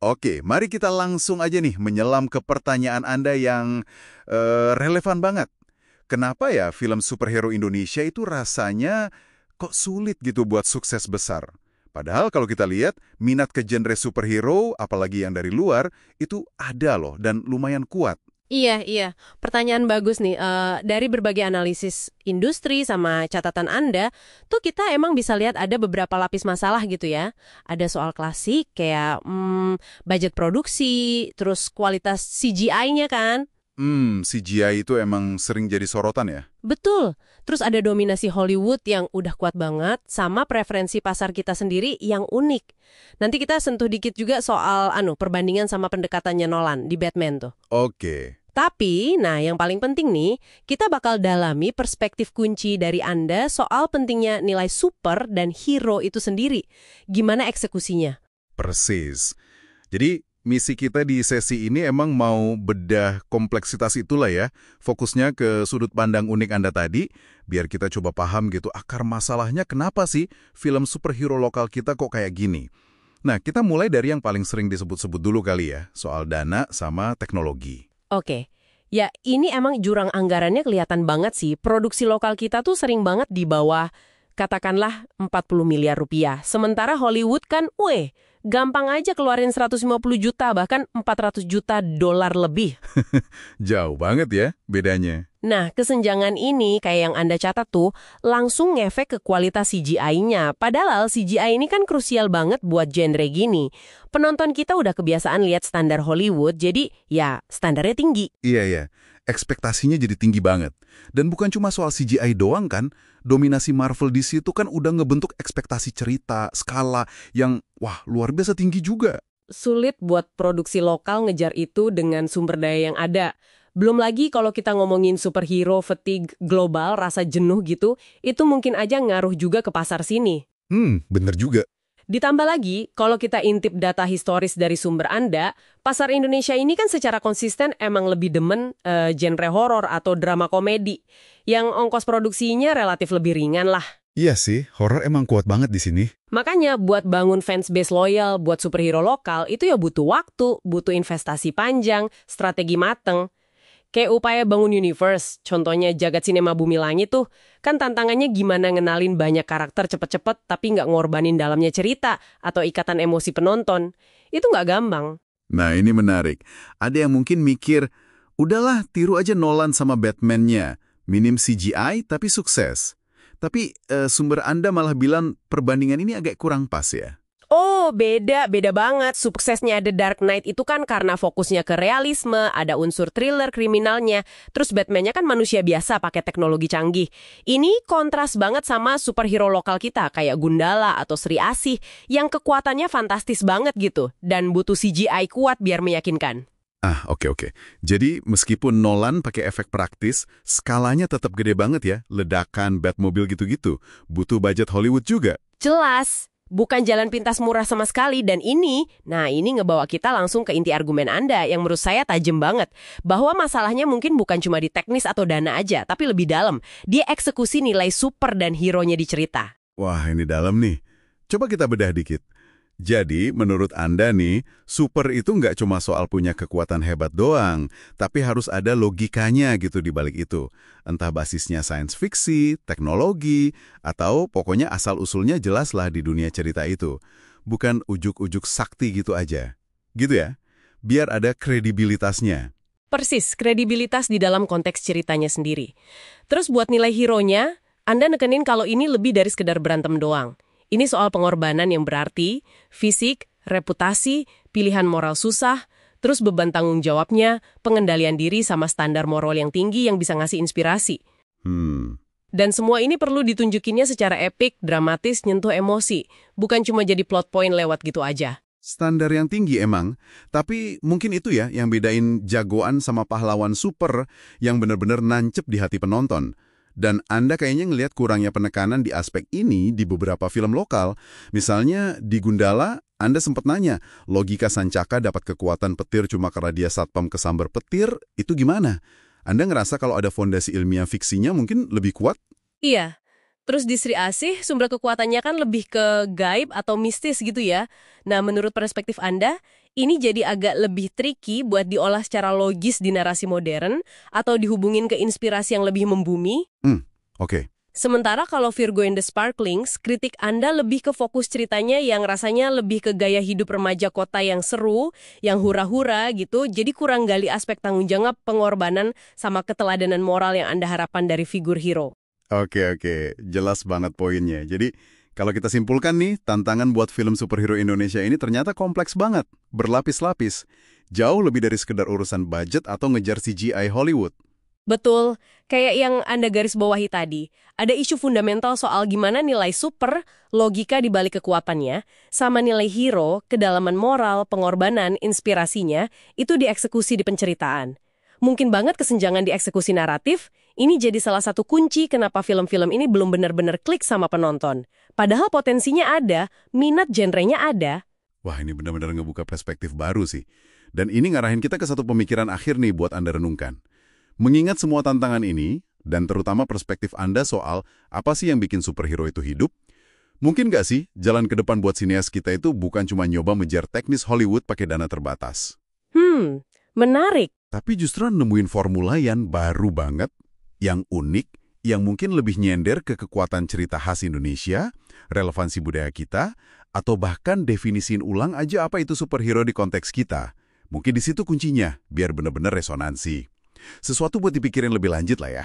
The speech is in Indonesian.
Oke, mari kita langsung aja nih menyelam ke pertanyaan Anda yang relevan banget. Kenapa ya film superhero Indonesia itu rasanya kok sulit gitu buat sukses besar? Padahal kalau kita lihat, minat ke genre superhero, apalagi yang dari luar, itu ada loh dan lumayan kuat. Iya, iya. Pertanyaan bagus nih. Dari berbagai analisis industri sama catatan Anda, tuh kita emang bisa lihat ada beberapa lapis masalah gitu ya. Ada soal klasik kayak budget produksi, terus kualitas CGI-nya kan. CGI itu emang sering jadi sorotan ya? Betul. Terus ada dominasi Hollywood yang udah kuat banget, sama preferensi pasar kita sendiri yang unik. Nanti kita sentuh dikit juga soal perbandingan sama pendekatannya Nolan di Batman tuh. Oke. Tapi, nah yang paling penting nih, kita bakal dalami perspektif kunci dari Anda soal pentingnya nilai super dan hero itu sendiri. Gimana eksekusinya? Persis. Jadi, misi kita di sesi ini emang mau bedah kompleksitas itulah ya. Fokusnya ke sudut pandang unik Anda tadi, biar kita coba paham gitu akar masalahnya kenapa sih film superhero lokal kita kok kayak gini. Nah, kita mulai dari yang paling sering disebut-sebut dulu kali ya, soal dana sama teknologi. Oke. Ya, ini emang jurang anggarannya kelihatan banget sih. Produksi lokal kita tuh sering banget di bawah, katakanlah 40 miliar rupiah. Sementara Hollywood kan, gampang aja keluarin 150 juta, bahkan 400 juta dolar lebih. Jauh banget ya bedanya. Nah, kesenjangan ini kayak yang Anda catat tuh, langsung ngefek ke kualitas CGI-nya. Padahal CGI ini kan krusial banget buat genre gini. Penonton kita udah kebiasaan lihat standar Hollywood, jadi ya standarnya tinggi. Iya ya, ekspektasinya jadi tinggi banget. Dan bukan cuma soal CGI doang kan, dominasi Marvel di situ kan udah ngebentuk ekspektasi cerita, skala yang wah luar biasa tinggi juga. Sulit buat produksi lokal ngejar itu dengan sumber daya yang ada. Belum lagi kalau kita ngomongin superhero fatigue global, rasa jenuh gitu, itu mungkin aja ngaruh juga ke pasar sini. Bener juga. Ditambah lagi, kalau kita intip data historis dari sumber Anda, pasar Indonesia ini kan secara konsisten emang lebih demen genre horor atau drama komedi, yang ongkos produksinya relatif lebih ringan lah. Iya sih, horor emang kuat banget di sini. Makanya buat bangun fans base loyal buat superhero lokal itu ya butuh waktu, butuh investasi panjang, strategi mateng. Kayak upaya bangun universe, contohnya Jagat Cinema Bumi Langit tuh, kan tantangannya gimana ngenalin banyak karakter cepet-cepet tapi nggak ngorbanin dalamnya cerita atau ikatan emosi penonton. Itu nggak gampang. Nah ini menarik. Ada yang mungkin mikir, udahlah tiru aja Nolan sama Batman-nya. Minim CGI tapi sukses. Tapi sumber Anda malah bilang perbandingan ini agak kurang pas ya. Oh, beda banget. Suksesnya The Dark Knight itu kan karena fokusnya ke realisme, ada unsur thriller kriminalnya. Terus Batman-nya kan manusia biasa pakai teknologi canggih. Ini kontras banget sama superhero lokal kita, kayak Gundala atau Sri Asih, yang kekuatannya fantastis banget gitu, dan butuh CGI kuat biar meyakinkan. Oke. Jadi meskipun Nolan pakai efek praktis, skalanya tetap gede banget ya. Ledakan, Batmobile gitu-gitu. Butuh budget Hollywood juga. Jelas. Bukan jalan pintas murah sama sekali, dan ini ngebawa kita langsung ke inti argumen Anda yang menurut saya tajam banget. Bahwa masalahnya mungkin bukan cuma di teknis atau dana aja, tapi lebih dalam. Dia eksekusi nilai super dan hero-nya di cerita. Wah, ini dalam nih. Coba kita bedah dikit. Jadi, menurut Anda nih, super itu nggak cuma soal punya kekuatan hebat doang, tapi harus ada logikanya gitu di balik itu. Entah basisnya science fiksi, teknologi, atau pokoknya asal-usulnya jelaslah di dunia cerita itu. Bukan ujuk-ujuk sakti gitu aja. Gitu ya? Biar ada kredibilitasnya. Persis, kredibilitas di dalam konteks ceritanya sendiri. Terus buat nilai hero-nya, Anda nekenin kalau ini lebih dari sekedar berantem doang. Ini soal pengorbanan yang berarti, fisik, reputasi, pilihan moral susah, terus beban tanggung jawabnya, pengendalian diri sama standar moral yang tinggi yang bisa ngasih inspirasi. Dan semua ini perlu ditunjukinnya secara epik, dramatis, nyentuh emosi. Bukan cuma jadi plot point lewat gitu aja. Standar yang tinggi emang, tapi mungkin itu ya yang bedain jagoan sama pahlawan super yang benar-benar nancep di hati penonton. Dan Anda kayaknya ngelihat kurangnya penekanan di aspek ini di beberapa film lokal. Misalnya di Gundala, Anda sempat nanya, logika Sancaka dapat kekuatan petir cuma karena dia satpam kesambar petir, itu gimana? Anda ngerasa kalau ada fondasi ilmiah fiksinya mungkin lebih kuat? Iya. Terus di Sri Asih, sumber kekuatannya kan lebih ke gaib atau mistis gitu ya. Nah, menurut perspektif Anda, Ini jadi agak lebih tricky buat diolah secara logis di narasi modern atau dihubungin ke inspirasi yang lebih membumi. Oke. Sementara kalau Virgo and the Sparklings, kritik Anda lebih ke fokus ceritanya yang rasanya lebih ke gaya hidup remaja kota yang seru, yang hura-hura gitu, jadi kurang gali aspek tanggung jawab, pengorbanan, sama keteladanan moral yang Anda harapkan dari figur hero. Oke, jelas banget poinnya. Jadi, kalau kita simpulkan nih, tantangan buat film superhero Indonesia ini ternyata kompleks banget, berlapis-lapis. Jauh lebih dari sekedar urusan budget atau ngejar CGI Hollywood. Betul, kayak yang Anda garis bawahi tadi, ada isu fundamental soal gimana nilai super, logika di balik kekuatannya, sama nilai hero, kedalaman moral, pengorbanan, inspirasinya, itu dieksekusi di penceritaan. Mungkin banget kesenjangan di eksekusi naratif, ini jadi salah satu kunci kenapa film-film ini belum benar-benar klik sama penonton. Padahal potensinya ada, minat genrenya ada. Wah, ini benar-benar ngebuka perspektif baru sih. Dan ini ngarahin kita ke satu pemikiran akhir nih buat Anda renungkan. Mengingat semua tantangan ini, dan terutama perspektif Anda soal apa sih yang bikin superhero itu hidup, mungkin nggak sih jalan ke depan buat sineas kita itu bukan cuma nyoba mengejar teknis Hollywood pakai dana terbatas. Menarik. Tapi justru nemuin formula yang baru banget, yang unik, yang mungkin lebih nyender ke kekuatan cerita khas Indonesia, relevansi budaya kita, atau bahkan definisiin ulang aja apa itu superhero di konteks kita. Mungkin di situ kuncinya, biar benar-benar resonansi. Sesuatu buat dipikirin lebih lanjut lah ya.